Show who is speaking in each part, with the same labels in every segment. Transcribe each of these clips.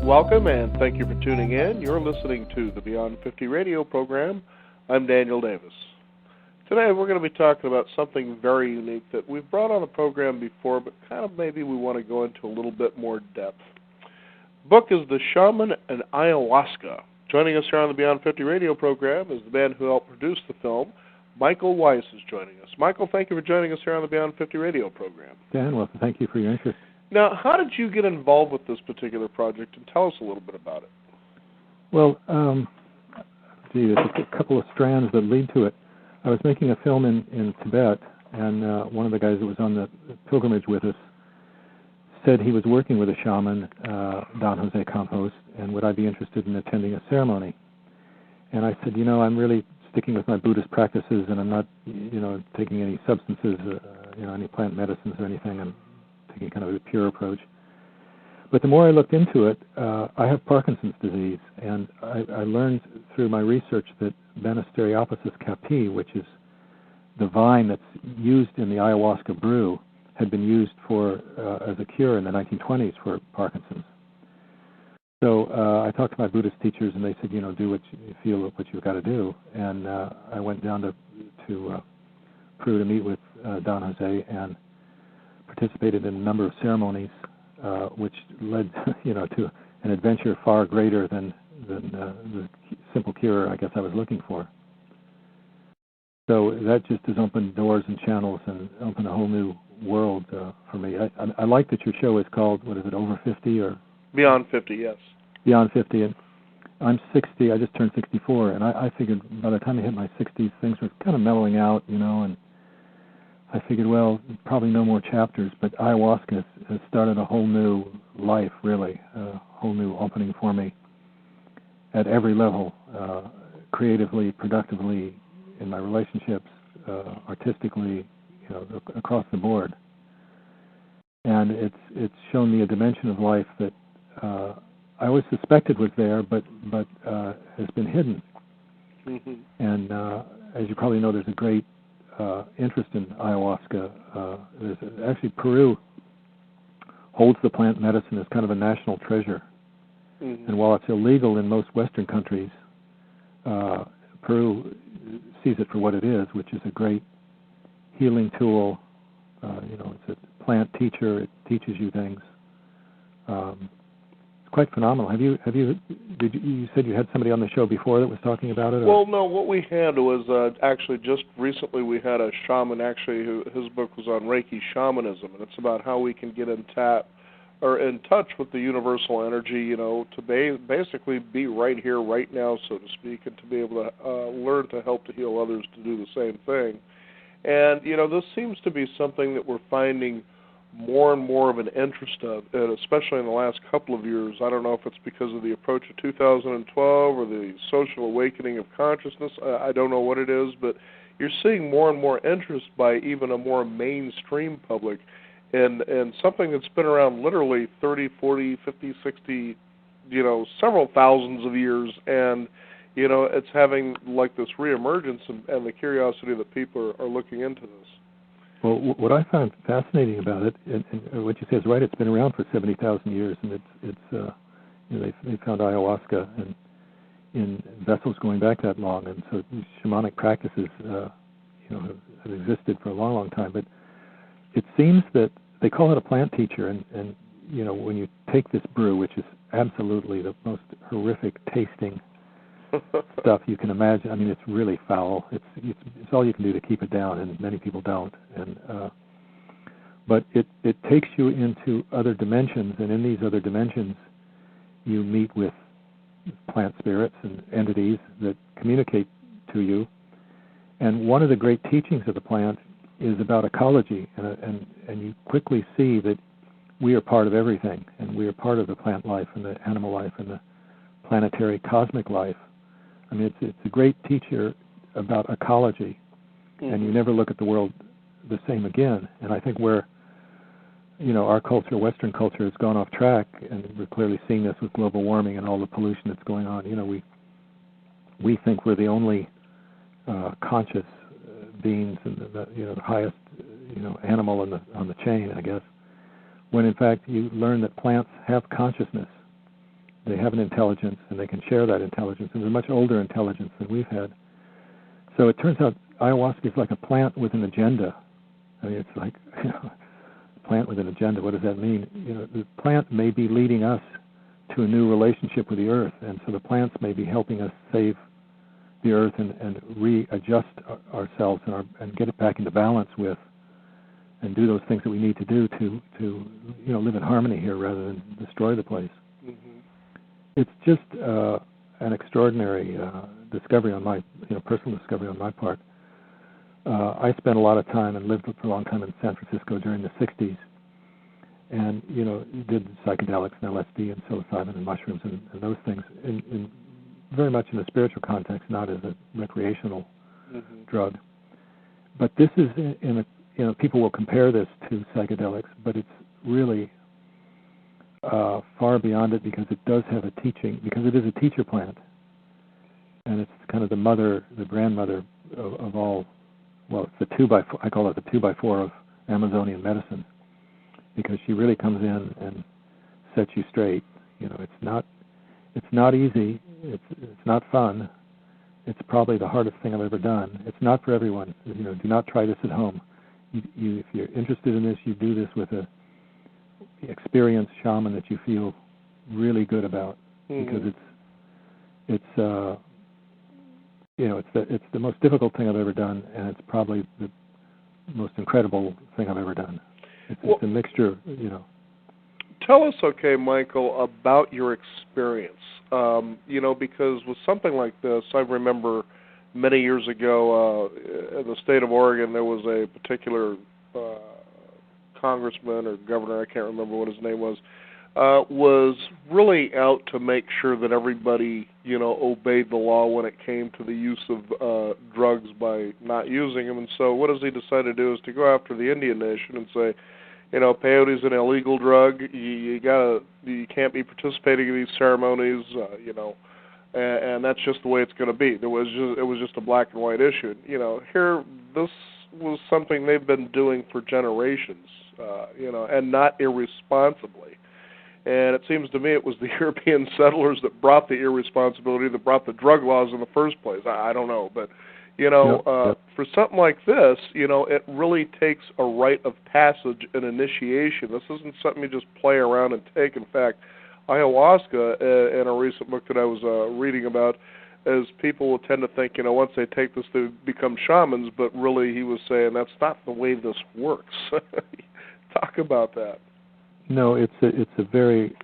Speaker 1: Welcome, and thank you for tuning in. You're listening to the Beyond 50 radio program. I'm Daniel Davis. Today we're going to be talking about something very unique that we've brought on the program before, but kind of maybe we want to go into a little bit more depth. The book is The Shaman and Ayahuasca. Joining us here on the Beyond 50 radio program is the man who helped produce the film. Michael Weiss is joining us. Michael, thank you for joining us here on the Beyond 50 radio program.
Speaker 2: Dan, well, thank you for your interest.
Speaker 1: Now, how did you get involved with this particular project, and tell us a little bit about it?
Speaker 2: Well, there's a couple of strands that lead to it. I was making a film in Tibet, and one of the guys that was on the pilgrimage with us said he was working with a shaman, Don Jose Campos, and would I be interested in attending a ceremony? And I said, I'm really sticking with my Buddhist practices, and I'm not, taking any substances, any plant medicines or anything. I'm taking kind of a pure approach. But the more I looked into it, I have Parkinson's disease, and I learned through my research that Banisteriopsis capi, which is the vine that's used in the ayahuasca brew, had been used for as a cure in the 1920s for Parkinson's. So I talked to my Buddhist teachers, and they said, do what you feel, what you've got to do. And I went down to Peru to meet with Don Jose and participated in a number of ceremonies, which led, to an adventure far greater than the simple cure I guess I was looking for. So that just has opened doors and channels and opened a whole new world for me. I like that your show is called, Over 50 or?
Speaker 1: Beyond 50, yes.
Speaker 2: Beyond 50. And I'm 60. I just turned 64, and I figured by the time I hit my 60s, things were kind of mellowing out, and I figured, well, probably no more chapters, but ayahuasca has started a whole new life, really, a whole new opening for me at every level, creatively, productively, in my relationships, artistically, across the board. And it's shown me a dimension of life that I always suspected was there, but has been hidden. Mm-hmm. And as you probably know, there's a great interest in ayahuasca. Actually, Peru holds the plant medicine as kind of a national treasure. Mm-hmm. And while it's illegal in most Western countries, Peru sees it for what it is, which is a great healing tool. It's a plant teacher. It teaches you things. It's quite phenomenal. You said you had somebody on the show before that was talking about it? Or?
Speaker 1: Well, no. What we had was actually just recently we had a shaman his book was on Reiki Shamanism, and it's about how we can get in touch with the universal energy, to basically be right here, right now, so to speak, and to be able to learn to help to heal others to do the same thing. And, this seems to be something that we're finding more and more of an interest of, and especially in the last couple of years. I don't know if it's because of the approach of 2012 or the social awakening of consciousness. I don't know what it is, but you're seeing more and more interest by even a more mainstream public in something that's been around literally 30, 40, 50, 60, several thousands of years, and it's having like this reemergence and the curiosity that people are looking into this.
Speaker 2: Well, what I found fascinating about it, and what you say is right, it's been around for 70,000 years, and they found ayahuasca in vessels going back that long, and so these shamanic practices, have existed for a long, long time. But it seems that they call it a plant teacher, and when you take this brew, which is absolutely the most horrific tasting stuff you can imagine. I mean, it's really foul. It's all you can do to keep it down, and many people don't. And but it takes you into other dimensions, and in these other dimensions, you meet with plant spirits and entities that communicate to you. And one of the great teachings of the plant is about ecology, and you quickly see that we are part of everything, and we are part of the plant life and the animal life and the planetary cosmic life. I mean, it's a great teacher about ecology, mm-hmm. and you never look at the world the same again. And I think where, our culture, Western culture, has gone off track, and we're clearly seeing this with global warming and all the pollution that's going on. We think we're the only conscious beings and the highest animal on the chain, I guess. When in fact you learn that plants have consciousness, they have an intelligence, and they can share that intelligence, and they're much older intelligence than we've had. So it turns out ayahuasca is like a plant with an agenda. I mean, it's like, a plant with an agenda. What does that mean? The plant may be leading us to a new relationship with the earth, and so the plants may be helping us save the earth and readjust ourselves and get it back into balance with, and do those things that we need to do to live in harmony here rather than destroy the place.
Speaker 1: Mm-hmm.
Speaker 2: It's just an extraordinary discovery on my personal discovery on my part. I spent a lot of time and lived for a long time in San Francisco during the 60s, and did psychedelics and LSD and psilocybin and mushrooms and those things in very much in a spiritual context, not as a recreational drug. But this is people will compare this to psychedelics, but it's really far beyond it, because it does have a teaching, because it is a teacher plant, and it's kind of the grandmother of all. Well, it's the 2x4. I call it the 2x4 of Amazonian medicine, because she really comes in and sets you straight. It's not easy. It's not fun. It's probably the hardest thing I've ever done. It's not for everyone. Do not try this at home. If you're interested in this, you do this with a experienced shaman that you feel really good about, because it's the most difficult thing I've ever done, and it's probably the most incredible thing I've ever done. It's a mixture,
Speaker 1: Tell us, okay, Michael, about your experience. Because with something like this, I remember many years ago in the state of Oregon, there was a particular congressman or governor, I can't remember what his name was really out to make sure that everybody, obeyed the law when it came to the use of drugs by not using them. And so what does he decide to do is to go after the Indian nation and say, peyote's an illegal drug. You can't be participating in these ceremonies. And that's just the way it's going to be. It was just a black and white issue. Here this was something they've been doing for generations. And not irresponsibly. And it seems to me it was the European settlers that brought the irresponsibility, that brought the drug laws in the first place. I don't know, but for something like this, it really takes a rite of passage and initiation. This isn't something you just play around and take. In fact, ayahuasca, in a recent book that I was reading about, as people will tend to think, once they take this, they become shamans, but really he was saying that's not the way this works. Talk about that.
Speaker 2: No, it's a very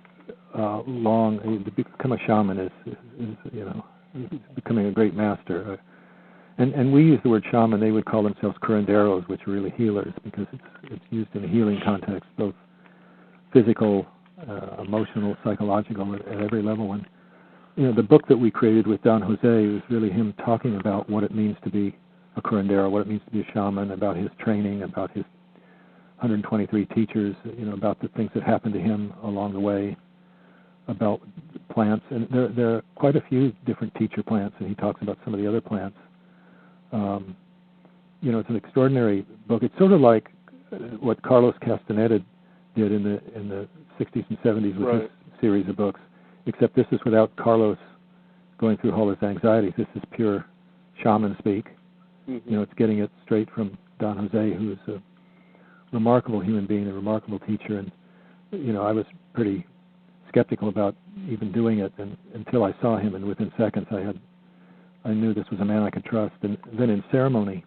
Speaker 2: long. To become a shaman is becoming a great master. And we use the word shaman. They would call themselves curanderos, which are really healers, because it's used in a healing context, both physical, emotional, psychological, at every level. And the book that we created with Don Jose was really him talking about what it means to be a curandero, what it means to be a shaman, about his training, about his 123 teachers, about the things that happened to him along the way, about plants. And there are quite a few different teacher plants, and he talks about some of the other plants. It's an extraordinary book. It's sort of like what Carlos Castaneda did in the 60s and 70s with his series of books, except this is without Carlos going through all his anxieties. This is pure shaman speak. It's getting it straight from Don Jose, who is a remarkable human being, a remarkable teacher. And I was pretty skeptical about even doing it, and until I saw him, and within seconds I knew this was a man I could trust. And then in ceremony,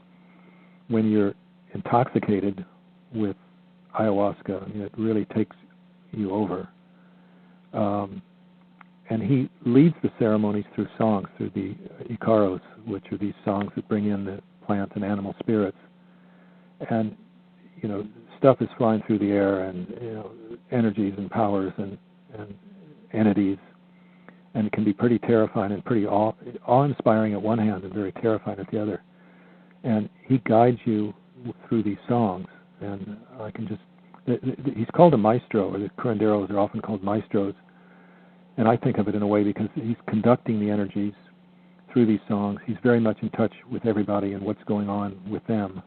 Speaker 2: when you're intoxicated with ayahuasca, it really takes you over. And he leads the ceremonies through songs, through the Icaros, which are these songs that bring in the plant and animal spirits. And stuff is flying through the air, and energies and powers and entities, and it can be pretty terrifying and pretty awe-inspiring at one hand and very terrifying at the other. And he guides you through these songs, and he's called a maestro, or the curanderos are often called maestros, and I think of it in a way because he's conducting the energies through these songs. He's very much in touch with everybody and what's going on with them.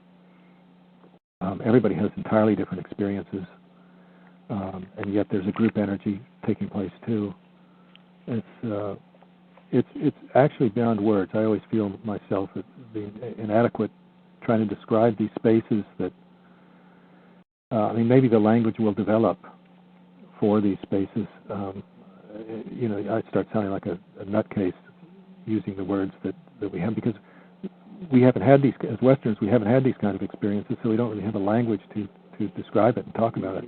Speaker 2: Everybody has entirely different experiences, and yet there's a group energy taking place too. It's actually beyond words. I always feel myself as being inadequate trying to describe these spaces that, I mean, maybe the language will develop for these spaces. I start sounding like a nutcase using the words that we have, because we haven't had these, as Westerners, we haven't had these kind of experiences, so we don't really have a language to describe it and talk about it.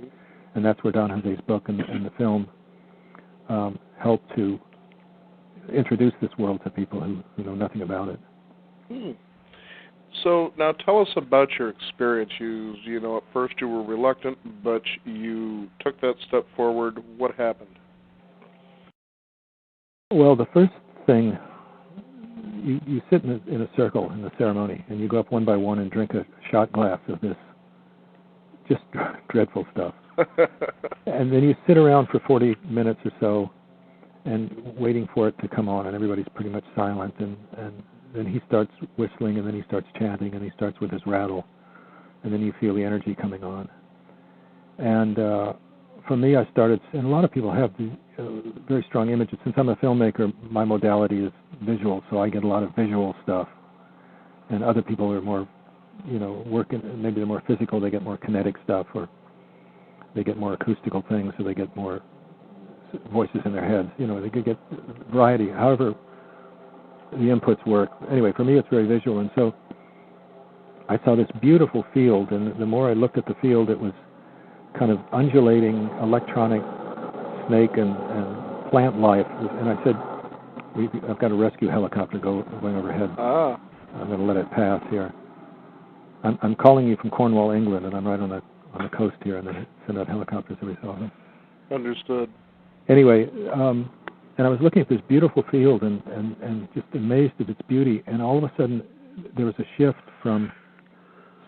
Speaker 2: And that's where Don Jose's book and the film help to introduce this world to people who know nothing about it.
Speaker 1: So now tell us about your experience. At first you were reluctant, but you took that step forward. What happened?
Speaker 2: Well, the first thing, you sit in a circle in the ceremony, and you go up one by one and drink a shot glass of this just dreadful stuff. And then you sit around for 40 minutes or so and waiting for it to come on, and everybody's pretty much silent, and then he starts whistling, and then he starts chanting, and he starts with his rattle, and then you feel the energy coming on. And for me, I started, and a lot of people have the very strong images. Since I'm a filmmaker, my modality is visual, so I get a lot of visual stuff. And other people are more, working, maybe they're more physical, they get more kinetic stuff, or they get more acoustical things, so they get more voices in their heads. They could get variety, however the inputs work. Anyway, for me, it's very visual, and so I saw this beautiful field, and the more I looked at the field, it was kind of undulating electronic snake and plant life. And I said, I've got a rescue helicopter going overhead. I'm going to let it pass here. I'm calling you from Cornwall, England, and I'm right on the coast here, and they send out helicopters every so often.
Speaker 1: Understood.
Speaker 2: Anyway, and I was looking at this beautiful field and just amazed at its beauty, and all of a sudden there was a shift from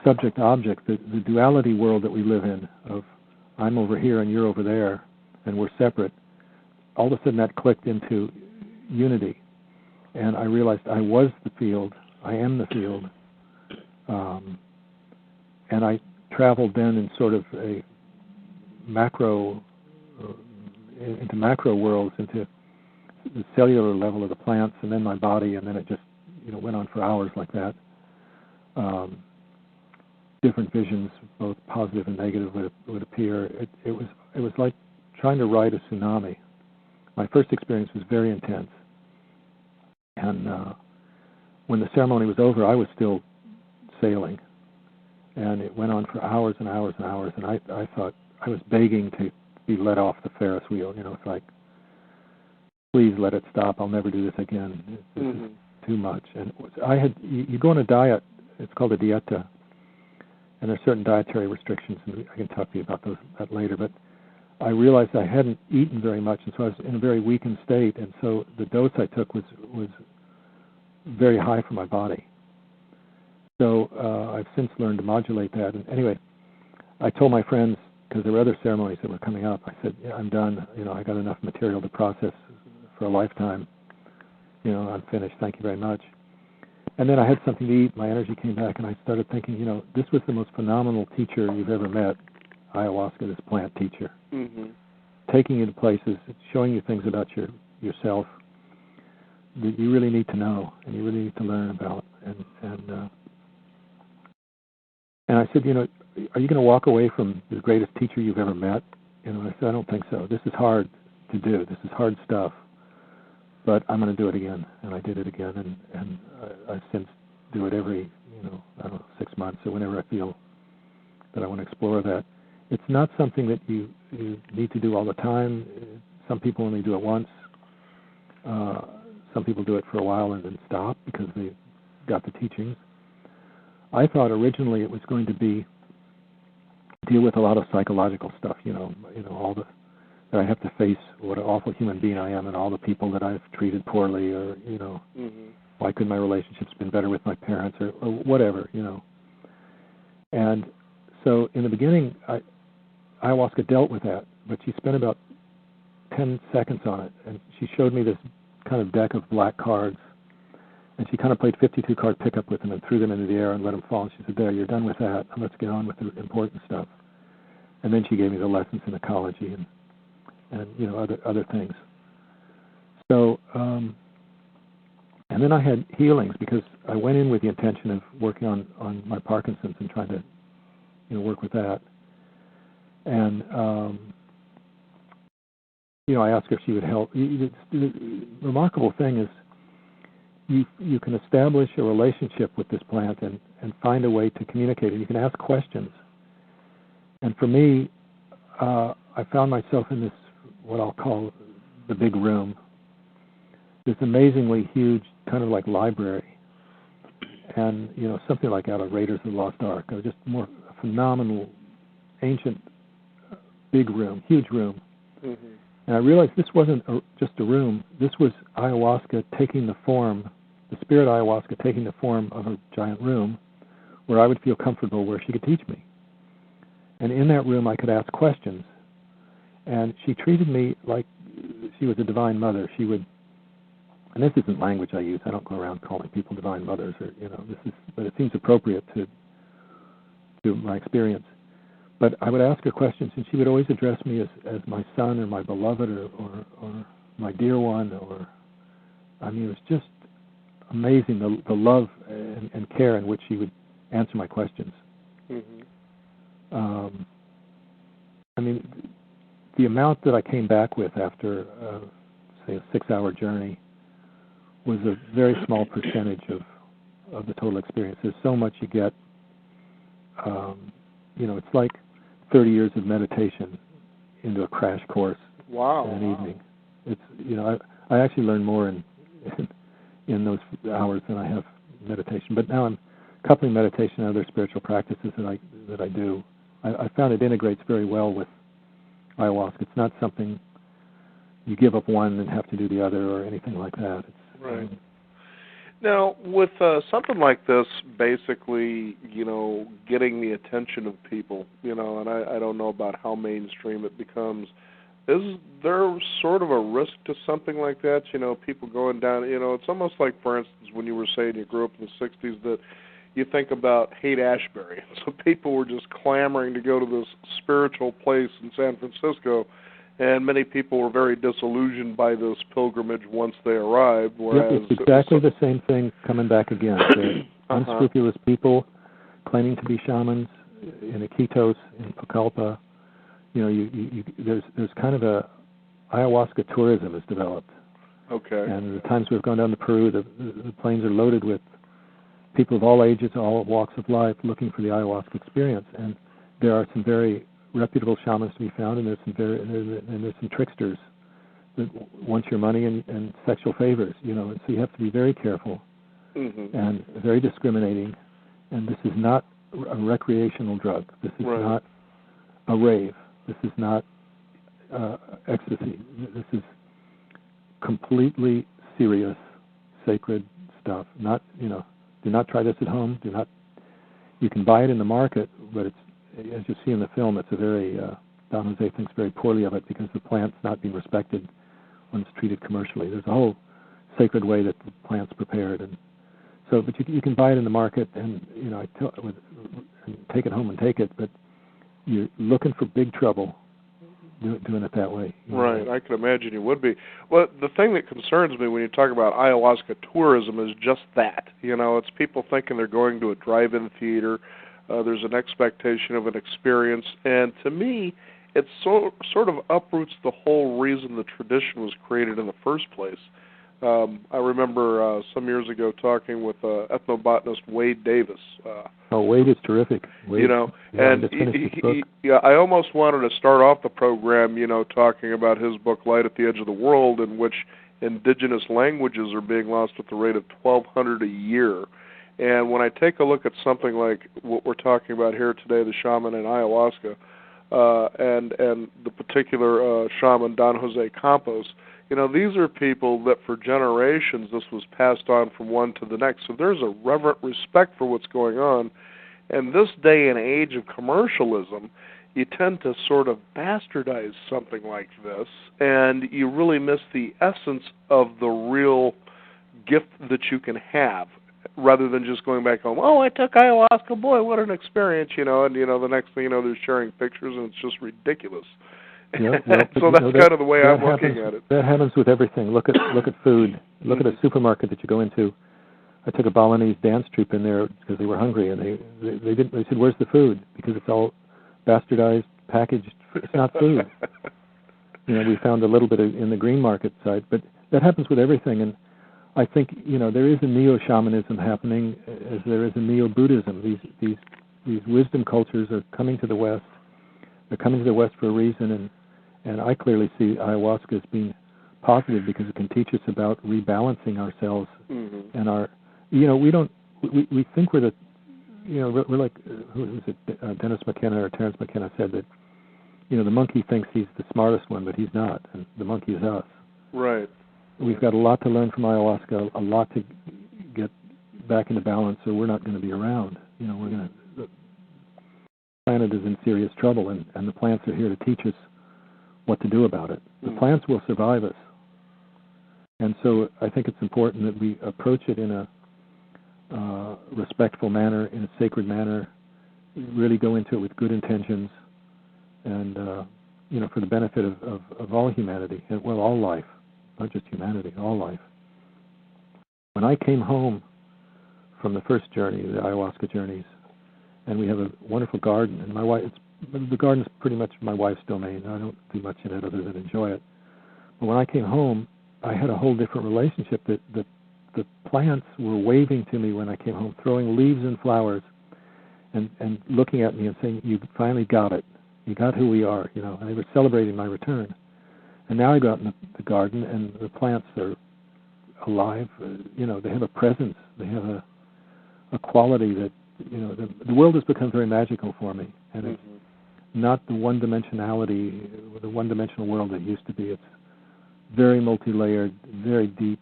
Speaker 2: subject-object, the duality world that we live in, of I'm over here and you're over there, and we're separate. All of a sudden that clicked into unity, and I realized I was the field, I am the field, and I traveled then in sort of a into macro worlds, into the cellular level of the plants, and then my body, and then it just went on for hours like that. Different visions, both positive and negative, would appear. It was like trying to ride a tsunami. My first experience was very intense, and when the ceremony was over, I was still sailing, and it went on for hours and hours and hours. And I thought I was begging to be let off the Ferris wheel. It's like, please let it stop. I'll never do this again. This is too much. And you go on a diet. It's called a dieta. And there are certain dietary restrictions, and I can talk to you about that later. But I realized I hadn't eaten very much, and so I was in a very weakened state. And so the dose I took was very high for my body. So I've since learned to modulate that. And anyway, I told my friends, because there were other ceremonies that were coming up, I said, I'm done. I got enough material to process for a lifetime. I'm finished. Thank you very much. And then I had something to eat. My energy came back, and I started thinking, this was the most phenomenal teacher you've ever met, ayahuasca, this plant teacher. Taking you to places, showing you things about yourself that you really need to know and you really need to learn about. And I said, are you going to walk away from the greatest teacher you've ever met? And I said, I don't think so. This is hard to do. This is hard stuff. But I'm going to do it again. And I did it again. And I since do it every, 6 months or whenever I feel that I want to explore that. It's not something that you need to do all the time. Some people only do it once. Some people do it for a while and then stop because they got the teachings. I thought originally it was going to deal with a lot of psychological stuff, all that I have to face what an awful human being I am and all the people that I've treated poorly, or, why couldn't my relationships been better with my parents, or whatever, And so in the beginning, ayahuasca dealt with that, but she spent about 10 seconds on it, and she showed me this kind of deck of black cards, and she kind of played 52-card pickup with them and threw them into the air and let them fall. And she said, there, you're done with that. Let's get on with the important stuff. And then she gave me the lessons in ecology and other things. So, and then I had healings because I went in with the intention of working on my Parkinson's and trying to, work with that. And, I asked her if she would help. The remarkable thing is you can establish a relationship with this plant and find a way to communicate it. You can ask questions. And for me, I found myself in this, what I'll call the big room, this amazingly huge kind of like library. And, something like out of Raiders of the Lost Ark, or just more phenomenal, ancient, big room, huge room. Mm-hmm. And I realized this wasn't just a room. This was ayahuasca taking the form, the spirit ayahuasca taking the form of a giant room where I would feel comfortable, where she could teach me. And in that room, I could ask questions. And she treated me like she was a divine mother. She would, and this isn't language I use. I don't go around calling people divine mothers, or but it seems appropriate to my experience. But I would ask her questions, and she would always address me as my son or my beloved or my dear one. It was just amazing, the love and care in which she would answer my questions. Mm-hmm. The amount that I came back with after, say, a 6-hour journey was a very small percentage of the total experience. There's so much you get. It's like 30 years of meditation into a crash course in an evening. It's I actually learn more in those hours than I have meditation. But now I'm coupling meditation and other spiritual practices that I do. I found it integrates very well with ayahuasca. It's not something you give up one and have to do the other or anything like that. It's,
Speaker 1: right. Now, with something like this, basically, getting the attention of people, and I don't know about how mainstream it becomes. Is there sort of a risk to something like that? People going down, it's almost like, for instance, when you were saying you grew up in the 60s, that you think about Haight-Ashbury. So people were just clamoring to go to this spiritual place in San Francisco, and many people were very disillusioned by this pilgrimage once they arrived. Whereas
Speaker 2: it's exactly the same thing coming back again. Unscrupulous people claiming to be shamans in Iquitos, in Pucallpa. There's kind of a ayahuasca tourism has developed.
Speaker 1: Okay.
Speaker 2: And the times we've gone down to Peru, the planes are loaded with people of all ages, all walks of life, looking for the ayahuasca experience. And there are some very reputable shamans to be found, and there's some tricksters that want your money and sexual favors, and so you have to be very careful and very discriminating. And this is not a recreational drug. This is not a rave. This is not ecstasy. This is completely serious, sacred stuff. Not, do not try this at home. You can buy it in the market, but it's, as you see in the film, it's a very, Don Jose thinks very poorly of it because the plant's not being respected when it's treated commercially. There's a whole sacred way that the plant's prepared. And so, but you can buy it in the market and, and take it home and take it, but you're looking for big trouble doing it that way.
Speaker 1: Right, I can imagine you would be. Well, the thing that concerns me when you talk about ayahuasca tourism is just that. It's people thinking they're going to a drive-in theater. There's an expectation of an experience, and to me, it sort of uproots the whole reason the tradition was created in the first place. I remember some years ago talking with ethnobotanist Wade Davis.
Speaker 2: Wade is terrific. Wade,
Speaker 1: and I almost wanted to start off the program, talking about his book Light at the Edge of the World, in which indigenous languages are being lost at the rate of 1,200 a year. And when I take a look at something like what we're talking about here today, the shaman and ayahuasca, and the particular shaman, Don Jose Campos, these are people that for generations this was passed on from one to the next. So there's a reverent respect for what's going on. And this day and age of commercialism, you tend to sort of bastardize something like this, and you really miss the essence of the real gift that you can have, rather than just going back home, I took ayahuasca, boy, what an experience, and, the next thing you know, they're sharing pictures, and it's just ridiculous.
Speaker 2: Yeah, well,
Speaker 1: So that's kind of the way I'm looking at it.
Speaker 2: That happens with everything. Look at food. Look at a supermarket that you go into. I took a Balinese dance troupe in there because they were hungry, and they didn't. They said, "Where's the food?" Because it's all bastardized, packaged. It's not food. We found a little bit in the green market side, but that happens with everything. And I think there is a neo-shamanism happening, as there is a neo-Buddhism. These wisdom cultures are coming to the West. They're coming to the West for a reason, and I clearly see ayahuasca as being positive because it can teach us about rebalancing ourselves and our. We think we're the. We're like who is it? Dennis McKenna or Terrence McKenna said that. The monkey thinks he's the smartest one, but he's not, and the monkey is us.
Speaker 1: Right.
Speaker 2: We've got a lot to learn from ayahuasca, a lot to get back into balance, or we're not going to be around. The planet is in serious trouble, and the plants are here to teach us what to do about it. The plants will survive us. And so I think it's important that we approach it in a respectful manner, in a sacred manner, really go into it with good intentions, and for the benefit of all humanity, and all life, not just humanity, all life. When I came home from the first journey, the ayahuasca journeys, and we have a wonderful garden, and the garden's pretty much my wife's domain. I don't do much in it other than enjoy it. But when I came home, I had a whole different relationship. That the plants were waving to me when I came home, throwing leaves and flowers, and looking at me and saying, "You finally got it. You got who we are." And they were celebrating my return. And now I go out in the garden, and the plants are alive. They have a presence. They have a quality that the world has become very magical for me, and it's not the one-dimensionality, the one-dimensional world it used to be. It's very multi-layered, very deep,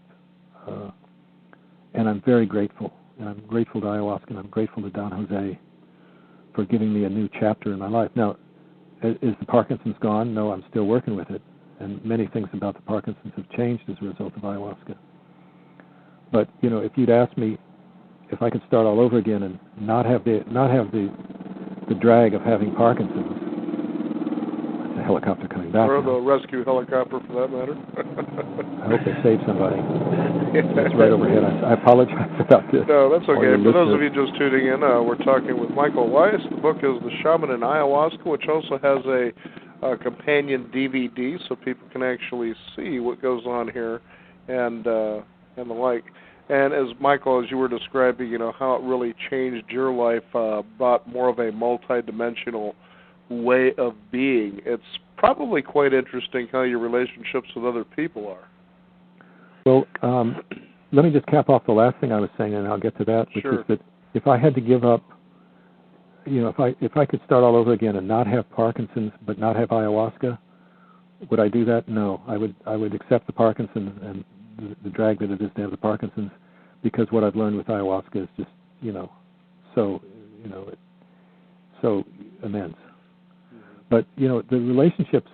Speaker 2: and I'm very grateful. And I'm grateful to ayahuasca, and I'm grateful to Don Jose for giving me a new chapter in my life. Now, is the Parkinson's gone? No, I'm still working with it, and many things about the Parkinson's have changed as a result of ayahuasca. But if you'd asked me if I could start all over again and not have the drag of having Parkinson's, that's a helicopter coming back.
Speaker 1: Or
Speaker 2: now.
Speaker 1: the rescue helicopter, for that matter.
Speaker 2: I hope they save somebody. It's right overhead. I apologize about this.
Speaker 1: No, that's okay. For those of
Speaker 2: listeners.
Speaker 1: you just tuning in, we're talking with Michael Weiss. The book is The Shaman and Ayahuasca, which also has a companion DVD, so people can actually see what goes on here and the like. And as Michael, as you were describing, how it really changed your life, brought more of a multi-dimensional way of being. It's probably quite interesting how your relationships with other people are.
Speaker 2: Well, let me just cap off the last thing I was saying, and I'll get to that, which is that if I had to give up, if I could start all over again and not have Parkinson's but not have ayahuasca, would I do that? No, I would accept the Parkinson's and the drag that it is to have the Parkinson's, because what I've learned with ayahuasca is just so immense. But the relationships,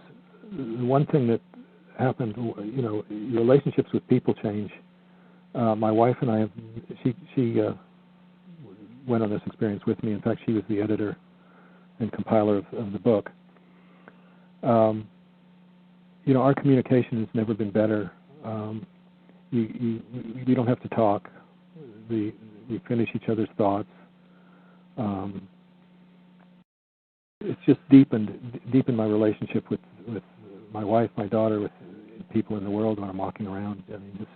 Speaker 2: the one thing that happened, your relationships with people change. My wife and I she went on this experience with me. In fact, she was the editor and compiler of the book. Our communication has never been better. We don't have to talk. We finish each other's thoughts. It's just deepened my relationship with my wife, my daughter, with people in the world when I'm walking around. I mean, just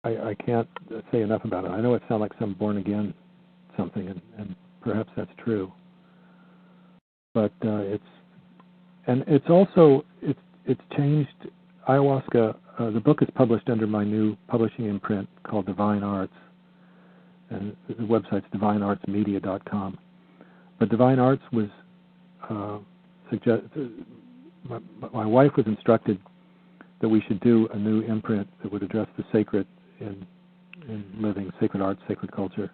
Speaker 2: I can't say enough about it. I know it sounds like some born again something, and perhaps that's true. But it's also changed ayahuasca. The book is published under my new publishing imprint called Divine Arts, and the website's divineartsmedia.com. But Divine Arts was my wife was instructed that we should do a new imprint that would address the sacred in living, sacred arts, sacred culture,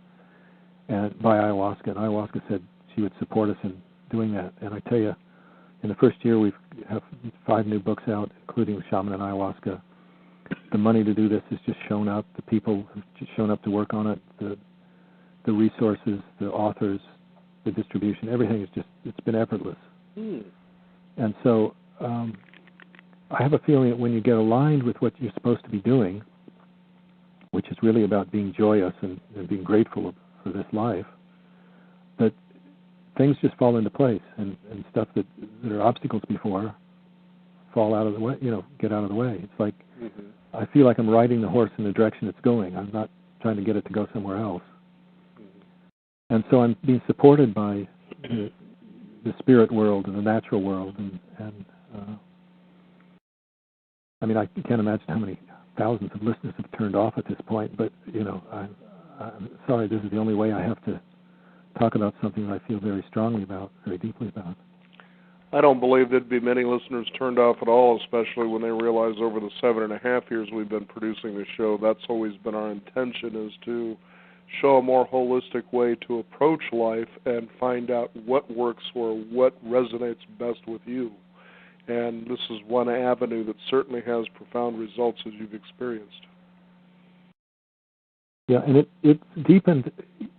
Speaker 2: and by ayahuasca. And ayahuasca said she would support us in doing that. And I tell you, in the first year, we have 5 new books out, including Shaman and Ayahuasca. The money to do this has just shown up. The people have just shown up to work on it. The resources, the authors, the distribution, everything is it's been effortless.
Speaker 1: Mm.
Speaker 2: And so I have a feeling that when you get aligned with what you're supposed to be doing, which is really about being joyous and being grateful for this life, that things just fall into place, and stuff that are obstacles before fall out of the way, get out of the way. It's like I feel like I'm riding the horse in the direction it's going. I'm not trying to get it to go somewhere else. And so I'm being supported by the spirit world and the natural world, and I mean, I can't imagine how many thousands of listeners have turned off at this point, but I'm sorry, this is the only way I have to talk about something that I feel very strongly about, very deeply about.
Speaker 1: I don't believe there'd be many listeners turned off at all, especially when they realize over the 7.5 years we've been producing the show, that's always been our intention, is to show a more holistic way to approach life and find out what works or what resonates best with you. And this is one avenue that certainly has profound results, as you've experienced.
Speaker 2: Yeah, and it's deepened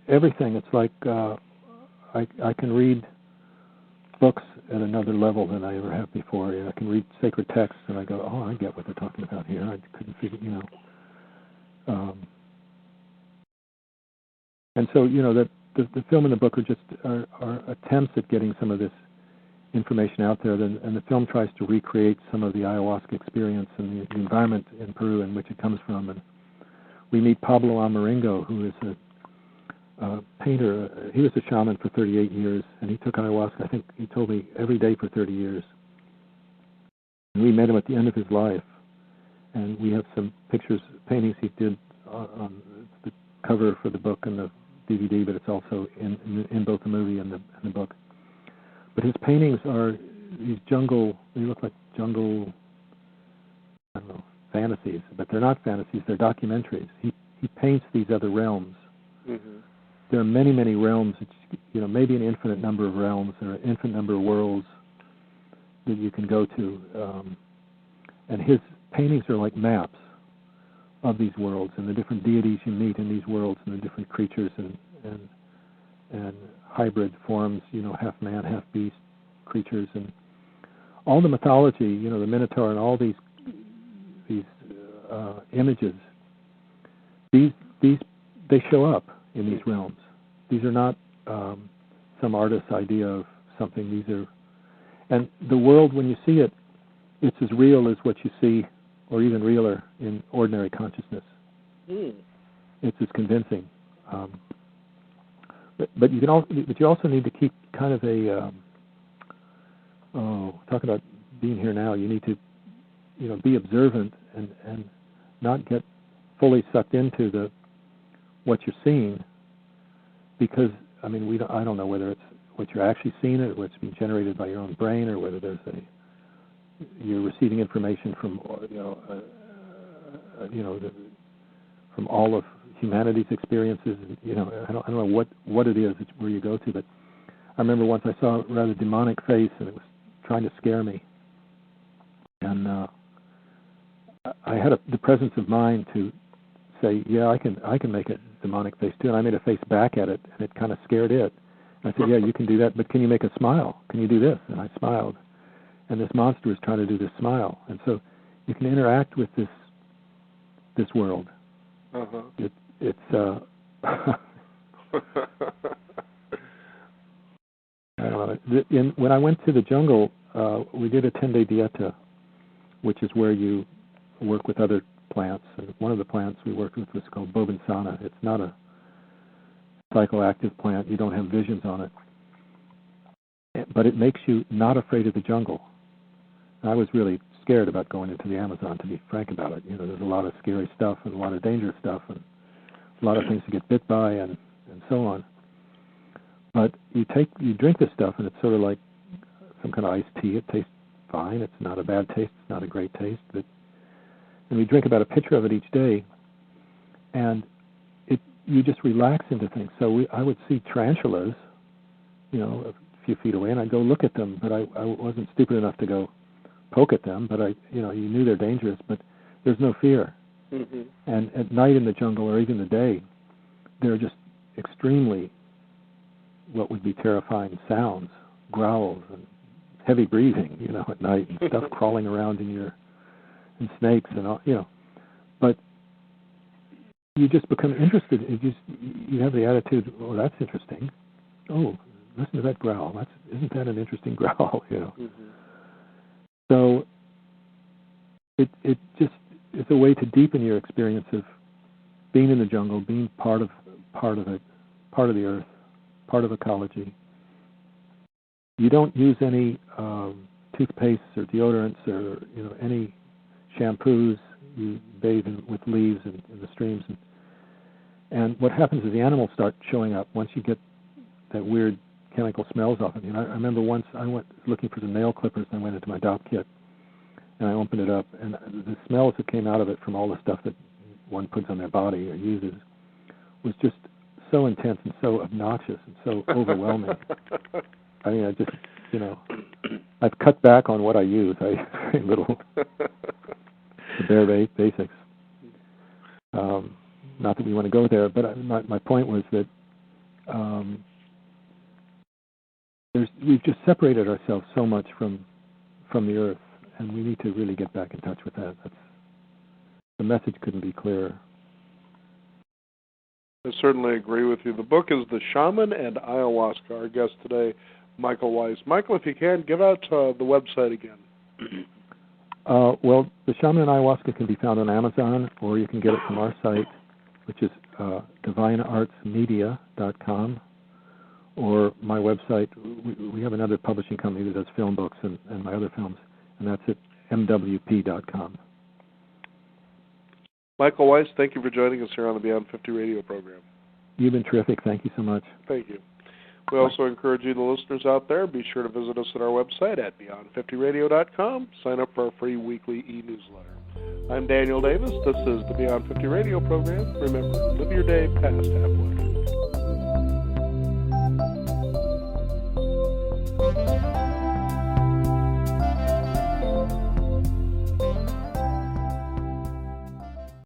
Speaker 2: everything. It's like I can read books at another level than I ever have before. I can read sacred texts, and I go, oh, I get what they're talking about here. I couldn't figure, And so, the film and the book are attempts at getting some of this information out there, and the film tries to recreate some of the ayahuasca experience and the environment in Peru in which it comes from. And we meet Pablo Amaringo, who is a painter. He was a shaman for 38 years, and he took ayahuasca, I think he told me, every day for 30 years. And we met him at the end of his life, and we have some pictures, paintings he did on the cover for the book and the DVD, but it's also in both the movie and the book. But his paintings are these they look like jungle, fantasies, but they're not fantasies, they're documentaries. He paints these other realms. Mm-hmm. There are many, many realms, maybe an infinite number of realms, or an infinite number of worlds that you can go to. And his paintings are like maps of these worlds and the different deities you meet in these worlds and the different creatures and hybrid forms, half man, half beast creatures, and all the mythology, the Minotaur and all these images. They show up in these realms. These are not some artist's idea of something. These are, and the world, when you see it, it's as real as what you see, or even realer in ordinary consciousness. It's as convincing. But you also need to keep kind of talk about being here now. You need to, be observant and not get fully sucked into what you're seeing, because I don't know whether it's what you're actually seeing, or what's being generated by your own brain, or whether you're receiving information from from all of humanity's experiences. I don't know what it is where you go to, but I remember once I saw a rather demonic face, and it was trying to scare me, and I had the presence of mind to say, yeah, I can make a demonic face too, and I made a face back at it, and it kind of scared it. And I said, yeah, you can do that, but can you make a smile? Can you do this? And I smiled, and this monster was trying to do this smile, and so you can interact with this world. Uh-huh. It's I don't know. When I went to the jungle, we did a 10-day dieta, which is where you work with other plants. And one of the plants we worked with was called Bobinsana. It's not a psychoactive plant. You don't have visions on it. But it makes you not afraid of the jungle. And I was really scared about going into the Amazon, to be frank about it. There's a lot of scary stuff and a lot of dangerous stuff and a lot of things to get bit by and so on. But you drink this stuff, and it's sort of like some kind of iced tea. It tastes fine. It's not a bad taste. It's not a great taste. And we drink about a pitcher of it each day, and you just relax into things. So I would see tarantulas, a few feet away, and I'd go look at them, but I wasn't stupid enough to go poke at them. But you knew they're dangerous, but there's no fear. Mm-hmm. And at night in the jungle, or even the day, they're just extremely what would be terrifying sounds, growls and heavy breathing, at night, and stuff crawling around and snakes and all, But you just become interested. You have the attitude, oh, that's interesting. Oh, listen to that growl. Isn't that an interesting growl?
Speaker 1: Mm-hmm.
Speaker 2: So it's a way to deepen your experience of being in the jungle, being part of it, part of the earth, part of ecology. You don't use any toothpastes or deodorants or any shampoos. You bathe with leaves in the streams, and what happens is the animals start showing up once you get that weird chemical smells off of you. And I remember once I went looking for some nail clippers, and I went into my DOP kit, and I opened it up, and the smells that came out of it from all the stuff that one puts on their body or uses was just so intense and so obnoxious and so overwhelming. I mean, I just, I've cut back on what I use. The bare basics. Not that we want to go there, but my point was that we've just separated ourselves so much from the earth, and we need to really get back in touch with that. The message couldn't be clearer.
Speaker 1: I certainly agree with you. The book is The Shaman and Ayahuasca. Our guest today, Michael Weiss. Michael, if you can, give out the website again.
Speaker 2: Well, The Shaman and Ayahuasca can be found on Amazon, or you can get it from our site, which is divineartsmedia.com, or my website. We have another publishing company that does film books and my other films, and that's at mwp.com.
Speaker 1: Michael Weiss, thank you for joining us here on the Beyond 50 radio program.
Speaker 2: You've been terrific. Thank you so much.
Speaker 1: Thank you. We also encourage you, the listeners out there, be sure to visit us at our website at beyond50radio.com. Sign up for our free weekly e-newsletter. I'm Daniel Davis. This is the Beyond 50 radio program. Remember, live your day past halfway.